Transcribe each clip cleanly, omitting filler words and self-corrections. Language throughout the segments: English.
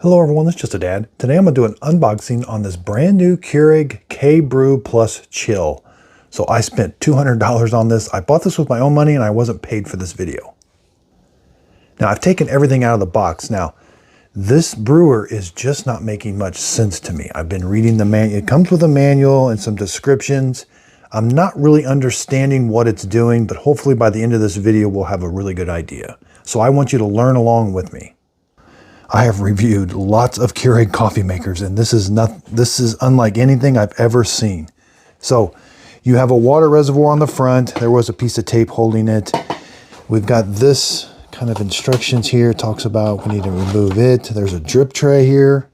Hello everyone, it's just a dad. Today I'm going to do an unboxing on this brand new Keurig K-Brew+Chill. So I spent $200 on this. I bought this with my own money and I wasn't paid for this video. Now I've taken everything out of the box. Now this brewer is just not making much sense to me. I've been reading the manual. It comes with a manual and some descriptions. I'm not really understanding what it's doing, but hopefully by the end of this video we'll have a really good idea. So I want you to learn along with me. I have reviewed lots of Keurig coffee makers, and this is unlike anything I've ever seen. So you have a water reservoir on the front. There was a piece of tape holding it. We've got this kind of instructions here. It talks about we need to remove it. There's a drip tray here.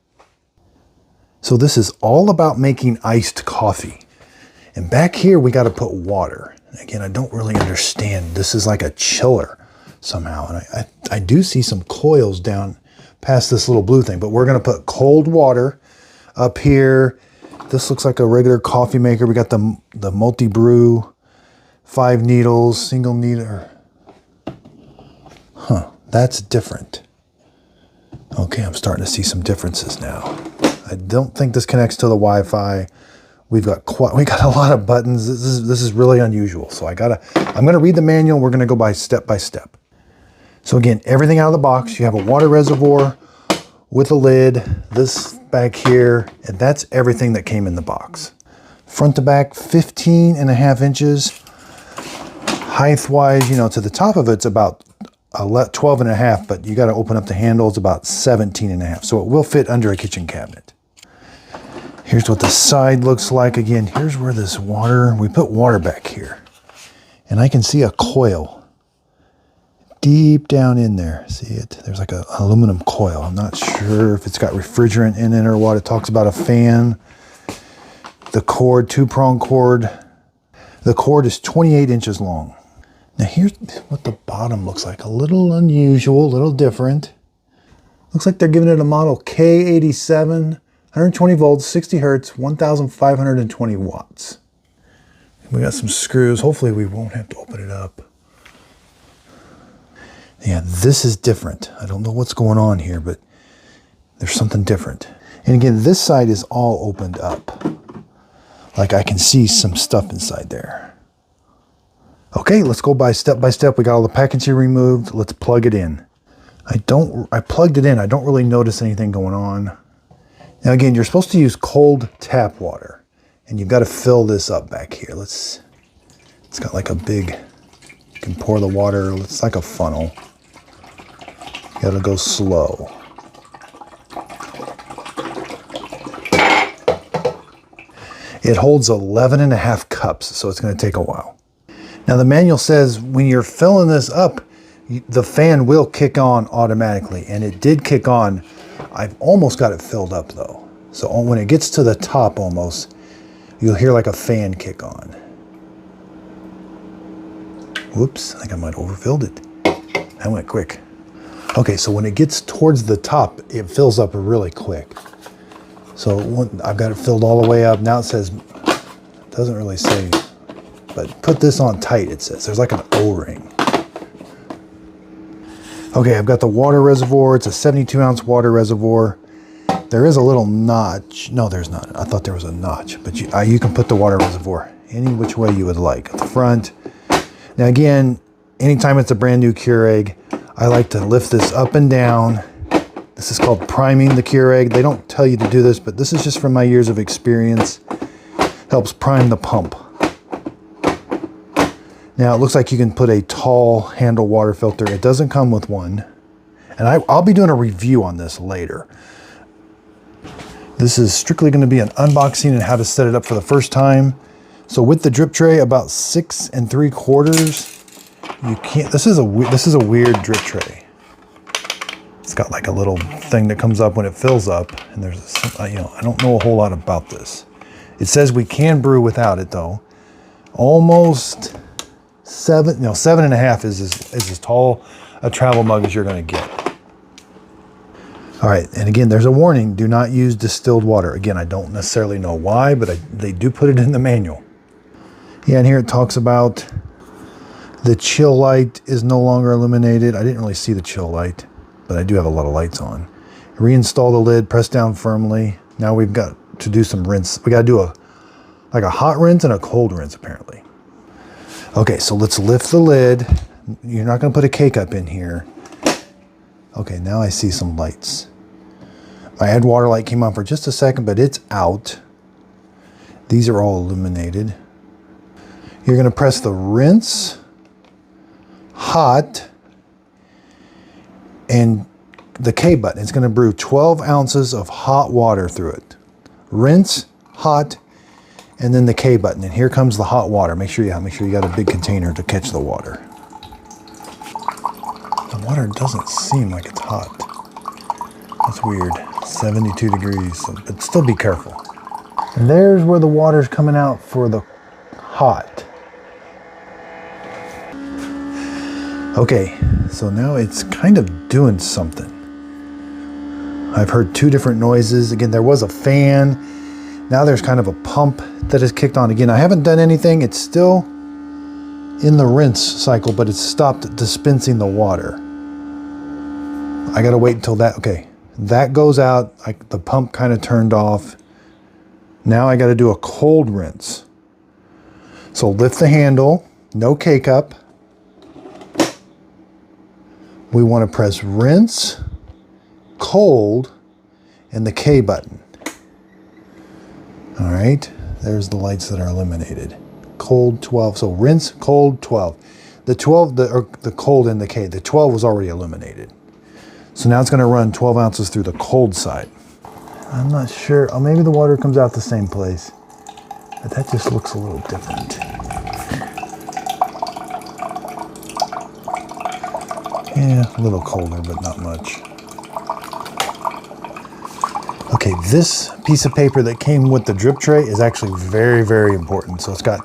So this is all about making iced coffee. And back here we got to put water. Again, I don't really understand. This is like a chiller somehow. And I do see some coils down past this little blue thing, but we're going to put cold water up here. This looks like a regular coffee maker. We got the multi-brew, 5 needles, single needle. That's different. Okay, I'm starting to see some differences now. I don't think this connects to the Wi-Fi. We got a lot of buttons. This is really unusual. So I'm going to read the manual. We're going to go by step by step. So again, everything out of the box. You have a water reservoir with a lid, this back here, and that's everything that came in the box. Front to back, 15.5 inches. Height-wise, to the top of it's about 12.5, but you got to open up the handle. It's about 17.5, so it will fit under a kitchen cabinet. Here's what the side looks like. Again, here's where this water, we put water back here, and I can see a coil deep down in there. See it? There's like an aluminum coil. I'm not sure if it's got refrigerant in it or what. It talks about a fan. The cord, 2-prong cord. The cord is 28 inches long. Now here's what the bottom looks like. A little unusual, a little different. Looks like they're giving it a model K87, 120 volts, 60 hertz, 1,520 watts. We got some screws. Hopefully we won't have to open it up. Yeah, this is different. I don't know what's going on here, but there's something different. And again, this side is all opened up. Like I can see some stuff inside there. Okay, let's go by step. We got all the packaging removed. Let's plug it in. I plugged it in. I don't really notice anything going on. Now again, you're supposed to use cold tap water, and you've got to fill this up back here. It's got like a big, you can pour the water. It's like a funnel. You gotta go slow. It holds 11.5 cups, so it's gonna take a while. Now the manual says when you're filling this up, the fan will kick on automatically, and it did kick on. I've almost got it filled up though. So when it gets to the top almost, you'll hear like a fan kick on. Whoops, I think I might have overfilled it. That went quick. Okay, so when it gets towards the top, it fills up really quick. So I've got it filled all the way up. Now it says, it doesn't really say, but put this on tight, it says. There's like an O-ring. Okay, I've got the water reservoir. It's a 72-ounce water reservoir. There is a little notch. No, there's not. I thought there was a notch, but you can put the water reservoir any which way you would like. At the front. Now again, anytime it's a brand new Keurig, I like to lift this up and down. This is called priming the Keurig. They don't tell you to do this, but this is just from my years of experience. Helps prime the pump. Now it looks like you can put a tall handle water filter. It doesn't come with one. And I'll be doing a review on this later. This is strictly going to be an unboxing and how to set it up for the first time. So with the drip tray, about 6 3/4. You can't. This is a weird drip tray. It's got like a little thing that comes up when it fills up, and there's I don't know a whole lot about this. It says we can brew without it though. Almost 7.5 is as tall a travel mug as you're going to get. All right, and again, there's a warning: do not use distilled water. Again, I don't necessarily know why, but they do put it in the manual. Yeah, and here it talks about the chill light is no longer illuminated. I didn't really see the chill light, but I do have a lot of lights on. Reinstall the lid, press down firmly. Now we've got to do some rinse. We got to do like a hot rinse and a cold rinse apparently. Okay, so let's lift the lid. You're not going to put a K-Cup in here. Okay, now I see some lights. My add water light came on for just a second, but it's out. These are all illuminated. You're going to press the rinse, hot, and the K button. It's going to brew 12 ounces of hot water through it. Rinse, hot, and then the K button. And here comes the hot water. Make sure you got a big container to catch the water. The water doesn't seem like it's hot. That's weird. 72 degrees, but still be careful. And there's where the water's coming out for the hot. Okay, so now it's kind of doing something. I've heard two different noises. Again, there was a fan. Now there's kind of a pump that is kicked on. Again, I haven't done anything. It's still in the rinse cycle, but it's stopped dispensing the water. I gotta wait until that, okay. That goes out, the pump kind of turned off. Now I gotta do a cold rinse. So lift the handle, no K-Cup. We wanna press rinse, cold, and the K button. All right, there's the lights that are illuminated. Cold 12, so rinse, cold 12. The 12, the cold and the K, the 12 was already illuminated. So now it's gonna run 12 ounces through the cold side. I'm not sure, oh, maybe the water comes out the same place, but that just looks a little different. Yeah, a little colder, but not much. Okay, this piece of paper that came with the drip tray is actually very, very important. So it's got,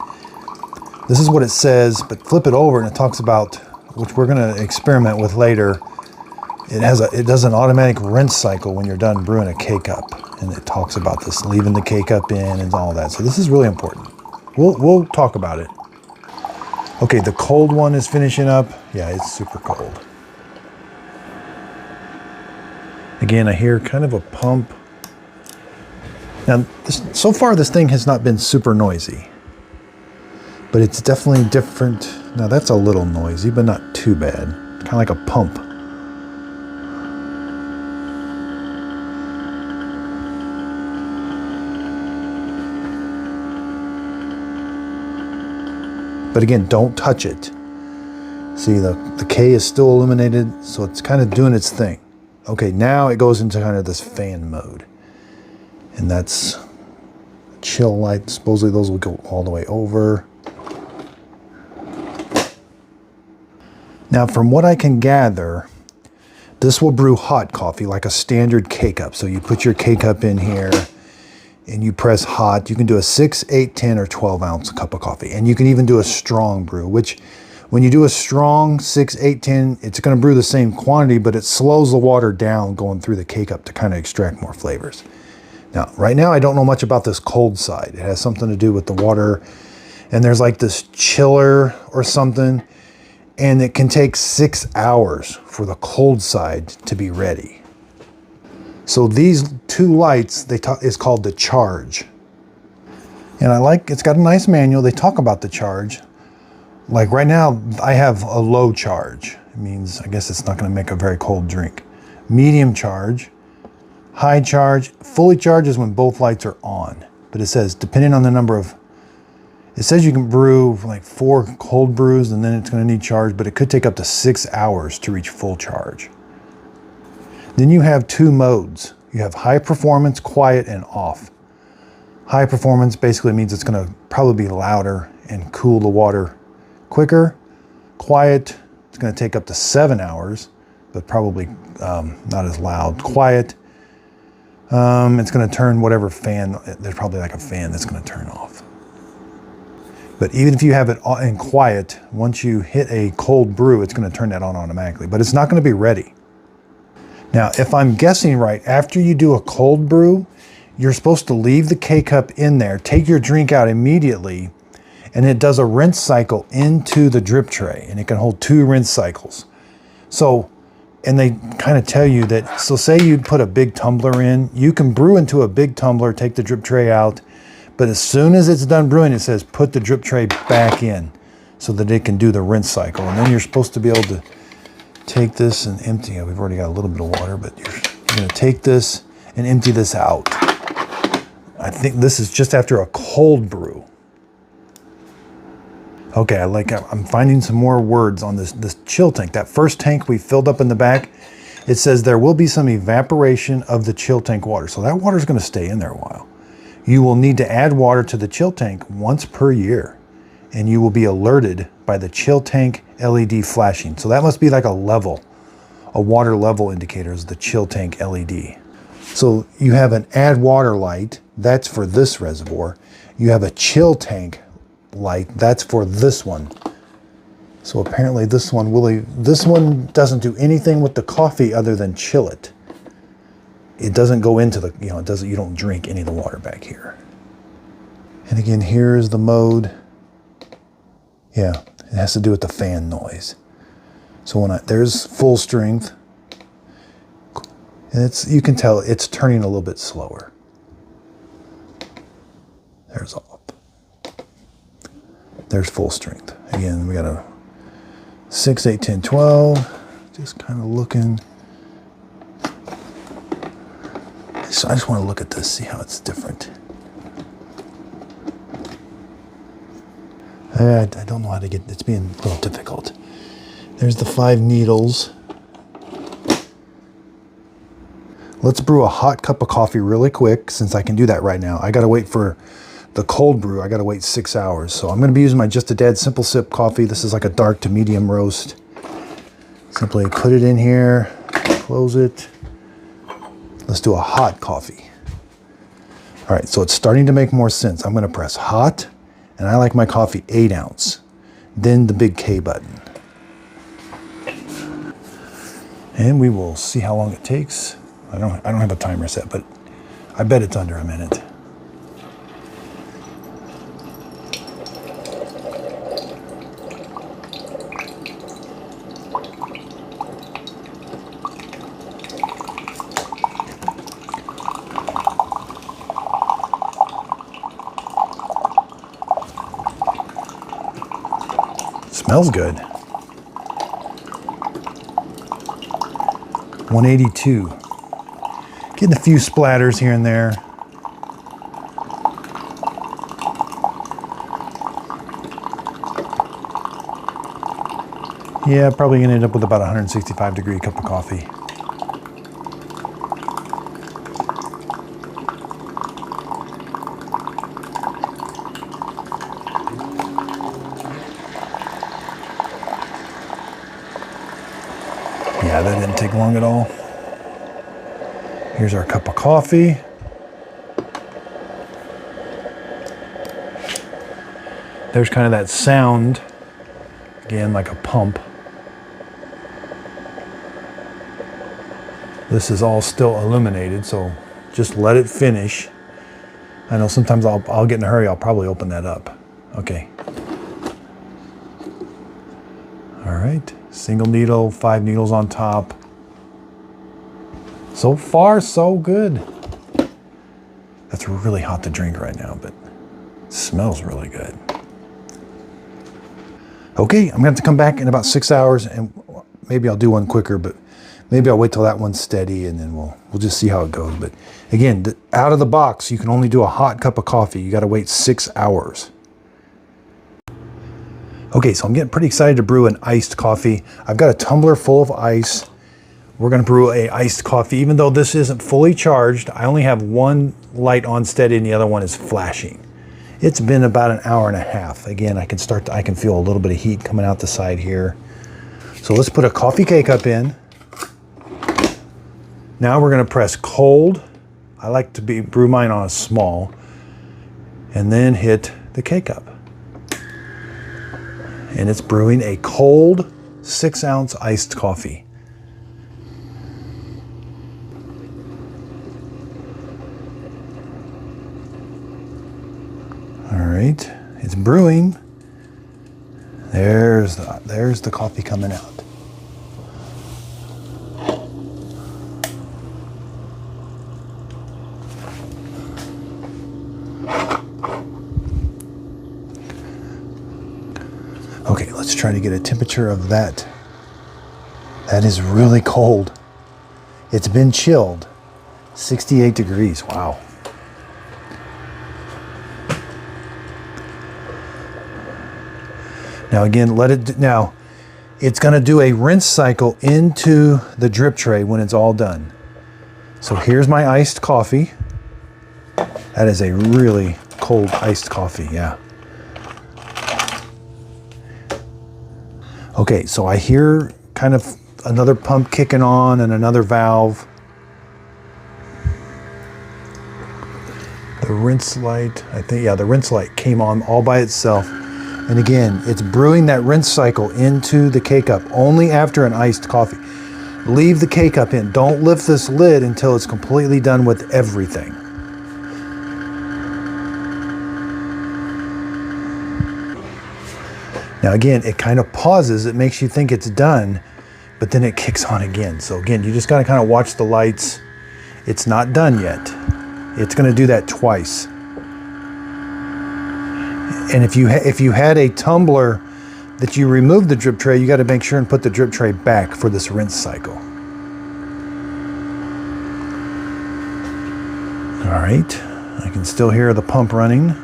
this is what it says, but flip it over and it talks about, which we're gonna experiment with later. It does an automatic rinse cycle when you're done brewing a K-Cup. And it talks about this, leaving the K-Cup in and all that. So this is really important. We'll talk about it. Okay, the cold one is finishing up. Yeah, it's super cold. Again, I hear kind of a pump. Now, so far this thing has not been super noisy, but it's definitely different. Now that's a little noisy, but not too bad. Kind of like a pump. But again, don't touch it. See, the K is still illuminated, so it's kind of doing its thing. Okay, now it goes into kind of this fan mode. And that's chill light. Supposedly those will go all the way over. Now, from what I can gather, this will brew hot coffee like a standard K-Cup. So you put your K-Cup in here and you press hot. You can do a 6, 8, 10, or 12 ounce cup of coffee. And you can even do a strong brew, which when you do a strong 6, 8, 10, it's gonna brew the same quantity, but it slows the water down going through the K-Cup to kind of extract more flavors. Now, right now, I don't know much about this cold side. It has something to do with the water, and there's like this chiller or something, and it can take 6 hours for the cold side to be ready. So these two lights, it's called the charge. And it's got a nice manual. They talk about the charge. Like right now, I have a low charge. It means, I guess it's not gonna make a very cold drink. Medium charge. High charge, fully charged is when both lights are on. But it says, depending on the number of, it says you can brew like 4 cold brews and then it's gonna need charge, but it could take up to 6 hours to reach full charge. Then you have 2 modes. You have high performance, quiet, and off. High performance basically means it's gonna probably be louder and cool the water quicker. Quiet, it's gonna take up to 7 hours, but probably not as loud. Quiet, it's gonna turn whatever fan, there's probably like a fan that's gonna turn off. But even if you have it in quiet, once you hit a cold brew, it's gonna turn that on automatically, but it's not gonna be ready. Now, if I'm guessing right, after you do a cold brew, you're supposed to leave the K-Cup in there, take your drink out immediately, and it does a rinse cycle into the drip tray, and it can hold 2 rinse cycles. So And they kind of tell you that, so say you put a big tumbler in, you can brew into a big tumbler, take the drip tray out, but as soon as it's done brewing, it says put the drip tray back in so that it can do the rinse cycle. And then you're supposed to be able to take this and empty it. We've already got a little bit of water, but you're going to take this and empty this out. I think this is just after a cold brew. Okay, I'm finding some more words on this chill tank. That first tank we filled up in the back, it says there will be some evaporation of the chill tank water. So that water is going to stay in there a while. You will need to add water to the chill tank once per year, and you will be alerted by the chill tank LED flashing. So that must be like a water level indicator is the chill tank LED. So you have an add water light, that's for this reservoir. You have a chill tank light, that's for this one. So apparently this one doesn't do anything with the coffee other than chill it. It doesn't go into the, you don't drink any of the water back here. And again, here's the mode. Yeah, it has to do with the fan noise. So there's full strength. And you can tell it's turning a little bit slower. There's off. There's full strength. Again, we got a 6, 8, 10, 12. Just kind of looking. So I just want to look at this, see how it's different. I don't know how to get, it's being a little difficult. There's the 5 needles. Let's brew a hot cup of coffee really quick, since I can do that right now. I got to wait for the cold brew. I got to wait 6 hours. So I'm going to be using my Just a Dad Simple Sip coffee. This is like a dark to medium roast. Simply put it in here, close it. Let's do a hot coffee. All right, so it's starting to make more sense. I'm going to press hot, and I like my coffee 8 ounce. Then the big K button. And we will see how long it takes. I don't have a timer set, but I bet it's under a minute. Smells good. 182. Getting a few splatters here and there. Yeah, probably gonna end up with about 165 degree cup of coffee. Yeah, that didn't take long at all. Here's our cup of coffee. There's kind of that sound, again, like a pump. This is all still illuminated, so just let it finish. I know sometimes I'll get in a hurry, I'll probably open that up. Okay. All right, single needle, 5 needles on top. So far, so good. That's really hot to drink right now, but it smells really good. Okay, I'm gonna have to come back in about 6 hours, and maybe I'll do one quicker, but maybe I'll wait till that one's steady, and then we'll just see how it goes. But again, out of the box, you can only do a hot cup of coffee. You gotta wait 6 hours. Okay, so I'm getting pretty excited to brew an iced coffee. I've got a tumbler full of ice. We're gonna brew a iced coffee. Even though this isn't fully charged, I only have one light on steady and the other one is flashing. It's been about an hour and a half. Again, I can feel a little bit of heat coming out the side here. So let's put a coffee K-Cup in. Now we're gonna press cold. I like to brew mine on a small, and then hit the K-Cup. And it's brewing a cold 6 ounce iced coffee. All right, it's brewing. There's the coffee coming out. Okay, let's try to get a temperature of that. That is really cold. It's been chilled. 68 degrees, wow. Now again, now it's gonna do a rinse cycle into the drip tray when it's all done. So here's my iced coffee. That is a really cold iced coffee, yeah. Okay, so I hear kind of another pump kicking on and another valve. The rinse light, I think, yeah, the rinse light came on all by itself. And again, it's brewing that rinse cycle into the K-Cup only after an iced coffee. Leave the K-Cup in. Don't lift this lid until it's completely done with everything. Now again, it kind of pauses. It makes you think it's done, but then it kicks on again. So again, you just got to kind of watch the lights. It's not done yet. It's going to do that twice. And if you had a tumbler that you removed the drip tray, you got to make sure and put the drip tray back for this rinse cycle. All right, I can still hear the pump running.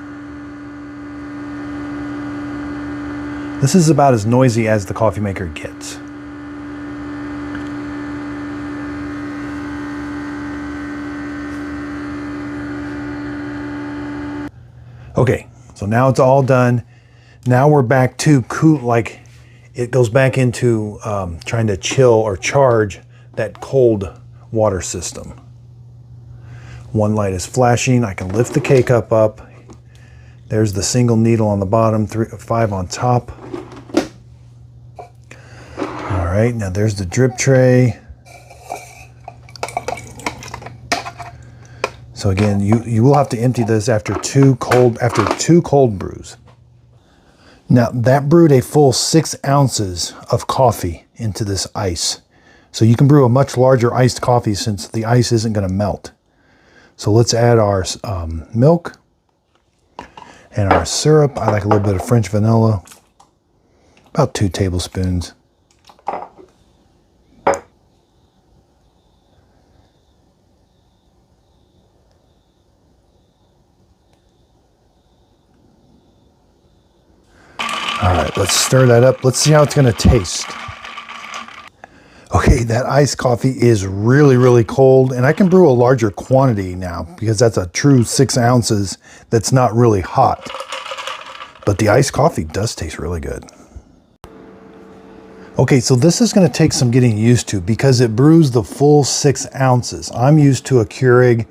This is about as noisy as the coffee maker gets. Okay, so now it's all done. Now we're back to it goes back into trying to chill or charge that cold water system. One light is flashing. I can lift the K-Cup up. There's the single needle on the bottom, 5 on top. All right, now there's the drip tray. So again, you will have to empty this after two cold brews. Now that brewed a full 6 ounces of coffee into this ice. So you can brew a much larger iced coffee since the ice isn't going to melt. So let's add our milk and our syrup. I like a little bit of French vanilla, about 2 tablespoons. All right, let's stir that up. Let's see how it's gonna taste. Okay, that iced coffee is really, really cold, and I can brew a larger quantity now because that's a true 6 ounces that's not really hot. But the iced coffee does taste really good. Okay, so this is gonna take some getting used to because it brews the full 6 ounces. I'm used to a Keurig.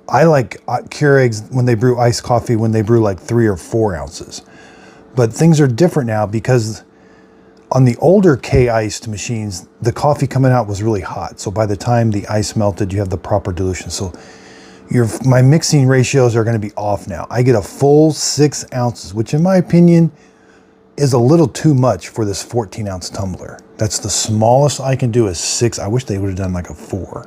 I like Keurigs when they brew iced coffee when they brew like 3 or 4 ounces. But things are different now because on the older K-iced machines, the coffee coming out was really hot. So by the time the ice melted, you have the proper dilution. So my mixing ratios are going to be off now. I get a full 6 ounces, which in my opinion is a little too much for this 14-ounce tumbler. That's the smallest I can do is 6. I wish they would have done like a 4.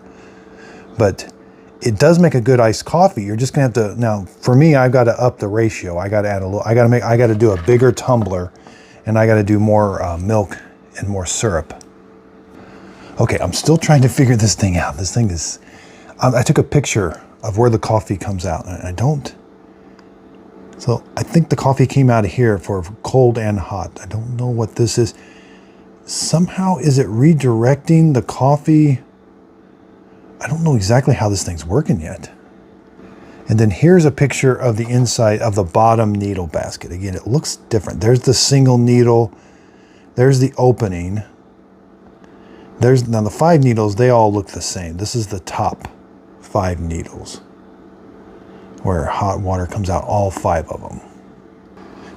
But it does make a good iced coffee. You're just gonna have to, now for me, I've got to up the ratio. I got to add a little, I got to do a bigger tumbler, and I got to do more milk and more syrup. Okay, I'm still trying to figure this thing out. This thing is, I took a picture of where the coffee comes out, and I don't, so I think the coffee came out of here for cold and hot. I don't know what this is. Somehow, is it redirecting the coffee? I don't know exactly how this thing's working yet. And then here's a picture of the inside of the bottom needle basket. Again, it looks different. There's the single needle. There's the opening. Now the 5 needles, they all look the same. This is the top 5 needles where hot water comes out, all 5 of them.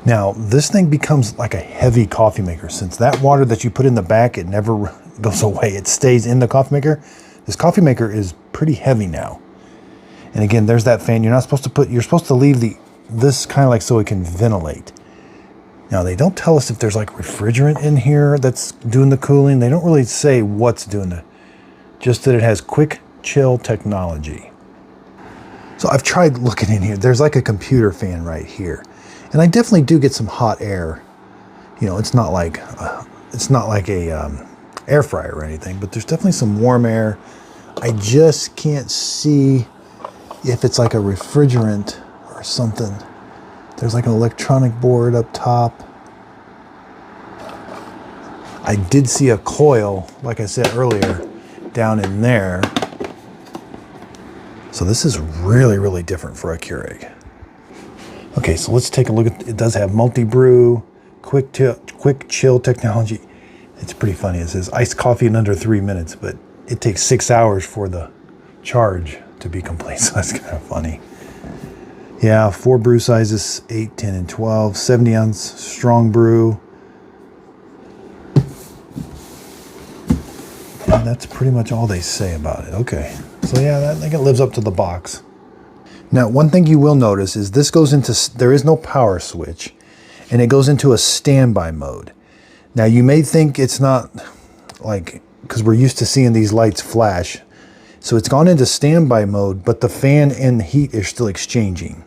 Now, this thing becomes like a heavy coffee maker. Since that water that you put in the back, it never goes away. It stays in the coffee maker. This coffee maker is pretty heavy now. And again, there's that fan. You're supposed to leave this kind of like so it can ventilate. Now, they don't tell us if there's like refrigerant in here that's doing the cooling. They don't really say what's doing just that it has quick chill technology. So I've tried looking in here. There's like a computer fan right here. And I definitely do get some hot air You know, it's not like a air fryer or anything, but there's definitely some warm air. I just can't see if it's like a refrigerant or something. There's like an electronic board up top. I did see a coil, like I said earlier, down in there. So this is really, really different for a Keurig. Okay, so let's take a look at, it does have multi-brew, quick chill technology. It's pretty funny. It says iced coffee in under 3 minutes, but it takes 6 hours for the charge to be complete. So that's kind of funny. Yeah, 4 brew sizes, 8, 10, and 12, 70 ounce strong brew. And that's pretty much all they say about it. Okay, so yeah, I think it lives up to the box. Now, one thing you will notice is this goes into, there is no power switch, and it goes into a standby mode. Now, you may think it's not like, because we're used to seeing these lights flash. So it's gone into standby mode, but the fan and heat are still exchanging.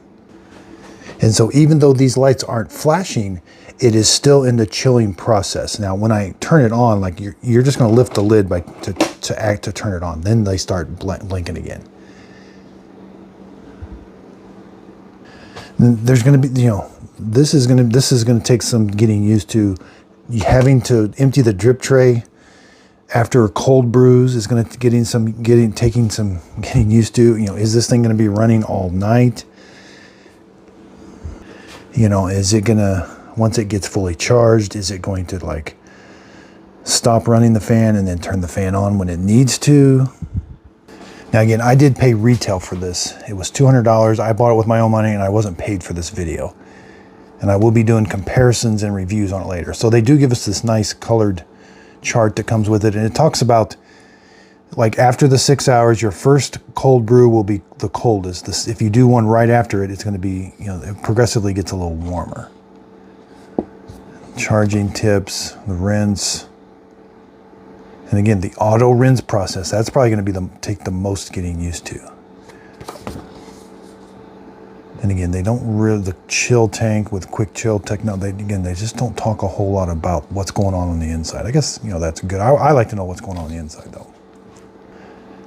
And so even though these lights aren't flashing, it is still in the chilling process. Now, when I turn it on, like you're just going to lift the lid to turn it on. Then they start blinking again. There's going to be, you know, this is going to take some getting used to. Having to empty the drip tray after cold brews is going to getting used to. You know, is this thing going to be running all night? You know, is it going to, once it gets fully charged, is it going to like stop running the fan and then turn the fan on when it needs to? Now again, I did pay retail for this. It was $200. I bought it with my own money and I wasn't paid for this video. And I will be doing comparisons and reviews on it later. So they do give us this nice colored chart that comes with it. And it talks about, like, after the 6 hours, your first cold brew will be the coldest. If you do one right after it, it's going to be, you know, it progressively gets a little warmer. Charging tips, the rinse. And again, the auto rinse process, that's probably going to be take the most getting used to. And again, they don't really, the chill tank with quick chill technology, they just don't talk a whole lot about what's going on the inside. I guess, you know, that's good. I like to know what's going on the inside though.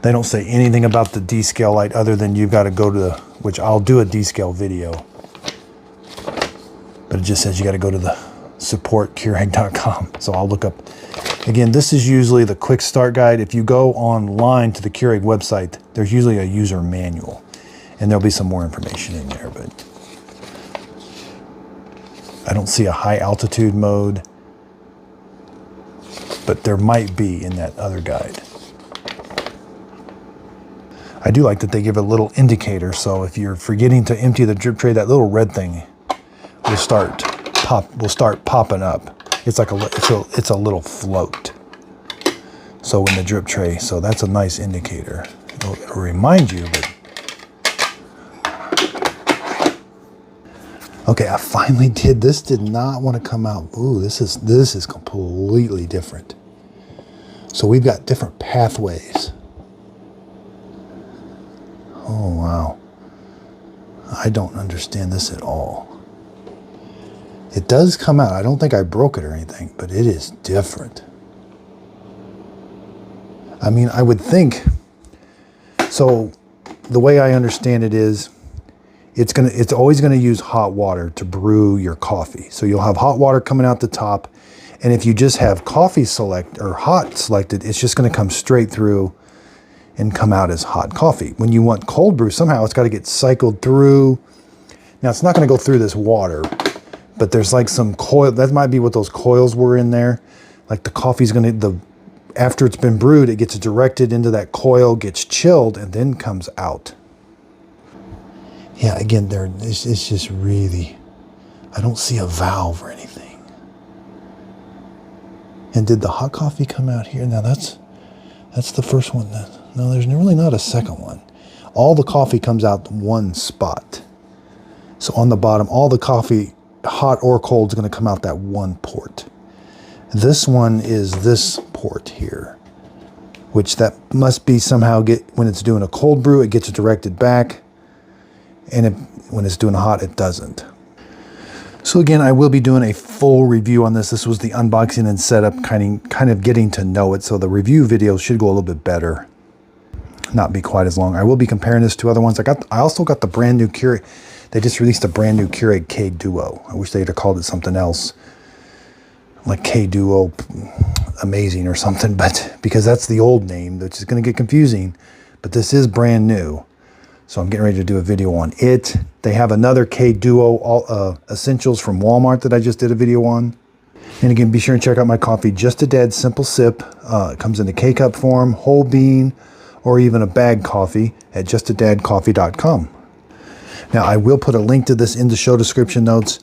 They don't say anything about the D-scale light other than you've got to go to the, which I'll do a D-scale video. But it just says you got to go to the support Keurig.com. So I'll look up. Again, this is usually the quick start guide. If you go online to the Keurig website, there's usually a user manual. And there'll be some more information in there, but I don't see a high altitude mode, but there might be in that other guide. I do like that they give a little indicator, so if you're forgetting to empty the drip tray, that little red thing will start popping up. It's like it's a little float. So in the drip tray, so that's a nice indicator. It'll remind you, but okay, I finally did. This did not want to come out. Ooh, this is completely different. So we've got different pathways. Oh, wow. I don't understand this at all. It does come out. I don't think I broke it or anything, but it is different. I mean, I would think, so the way I understand it is, it's always going to use hot water to brew your coffee. So you'll have hot water coming out the top. And if you just have coffee select or hot selected, it's just going to come straight through and come out as hot coffee. When you want cold brew, somehow it's got to get cycled through. Now it's not going to go through this water, but there's like some coil. That might be what those coils were in there. Like the coffee's going to, after it's been brewed, it gets directed into that coil, gets chilled, and then comes out. Yeah, again, it's just really, I don't see a valve or anything. And did the hot coffee come out here? Now that's the first one. No, there's really not a second one. All the coffee comes out one spot. So on the bottom, all the coffee, hot or cold, is going to come out that one port. This one is this port here, which that must be somehow when it's doing a cold brew, it gets directed back. And when it's doing hot, it doesn't. So again, I will be doing a full review on this. This was the unboxing and setup, kind of getting to know it. So the review video should go a little bit better, not be quite as long. I will be comparing this to other ones. I also got the brand new Keurig. They just released a brand new Keurig K Duo. I wish they'd have called it something else, like K Duo Amazing or something, but because that's the old name, which is going to get confusing. But this is brand new. So I'm getting ready to do a video on it. They have another K Duo Essentials from Walmart that I just did a video on. And again, be sure and check out my coffee, Just a Dad Simple Sip. It comes in a K-Cup form, whole bean, or even a bag coffee at justadadcoffee.com. Now, I will put a link to this in the show description notes.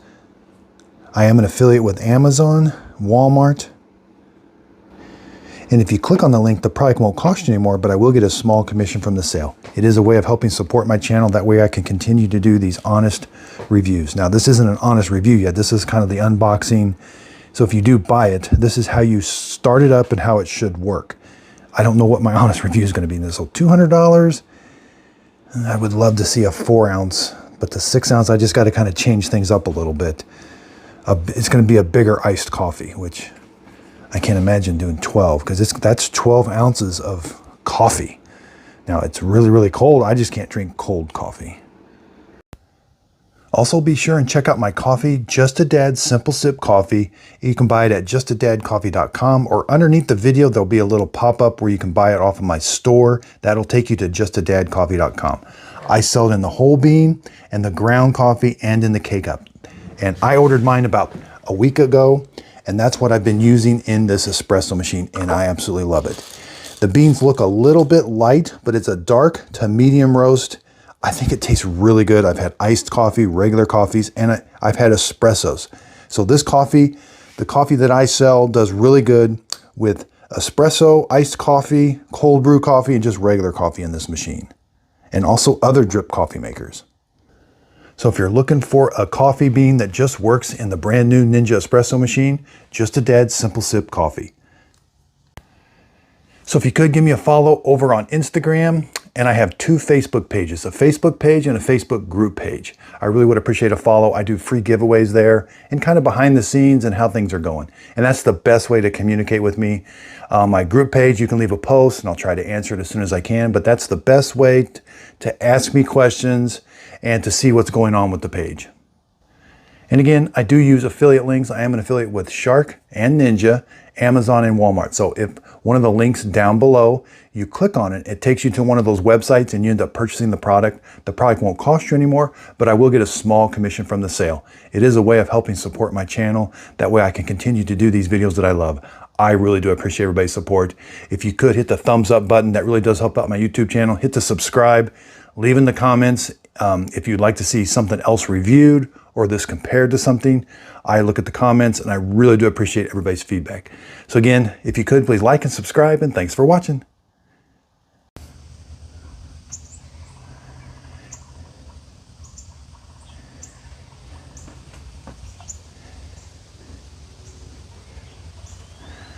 I am an affiliate with Amazon, Walmart. And if you click on the link, the product won't cost you anymore, but I will get a small commission from the sale. It is a way of helping support my channel. That way I can continue to do these honest reviews. Now, this isn't an honest review yet. This is kind of the unboxing. So if you do buy it, this is how you start it up and how it should work. I don't know what my honest review is going to be. This will $200. I would love to see a 4 ounce, but the 6 ounce, I just got to kind of change things up a little bit. It's going to be a bigger iced coffee, which I can't imagine doing 12, because that's 12 ounces of coffee. Now, it's really, really cold. I just can't drink cold coffee. Also, be sure and check out my coffee, Just a Dad Simple Sip Coffee. You can buy it at justadadcoffee.com, or underneath the video, there'll be a little pop-up where you can buy it off of my store. That'll take you to justadadcoffee.com. I sell it in the whole bean and the ground coffee and in the K-Cup. And I ordered mine about a week ago, and that's what I've been using in this espresso machine, and I absolutely love it. The beans look a little bit light, but it's a dark to medium roast. I think it tastes really good. I've had iced coffee, regular coffees, and I've had espressos. So this coffee, the coffee that I sell, does really good with espresso, iced coffee, cold brew coffee, and just regular coffee in this machine. And also other drip coffee makers. So if you're looking for a coffee bean that just works in the brand new Ninja espresso machine, Just a Dad Simple Sip Coffee. So if you could give me a follow over on Instagram, and I have 2 Facebook pages, a Facebook page and a Facebook group page. I really would appreciate a follow. I do free giveaways there and kind of behind the scenes and how things are going. And that's the best way to communicate with me. My group page, you can leave a post and I'll try to answer it as soon as I can, but that's the best way to ask me questions and to see what's going on with the page. And again, I do use affiliate links. I am an affiliate with Shark and Ninja, Amazon and Walmart. So if one of the links down below, you click on it, it takes you to one of those websites and you end up purchasing the product. The product won't cost you anymore, but I will get a small commission from the sale. It is a way of helping support my channel. That way I can continue to do these videos that I love. I really do appreciate everybody's support. If you could hit the thumbs up button, that really does help out my YouTube channel. Hit the subscribe, leave in the comments if you'd like to see something else reviewed or this compared to something. I look at the comments and I really do appreciate everybody's feedback. So again, if you could, please like and subscribe, and thanks for watching.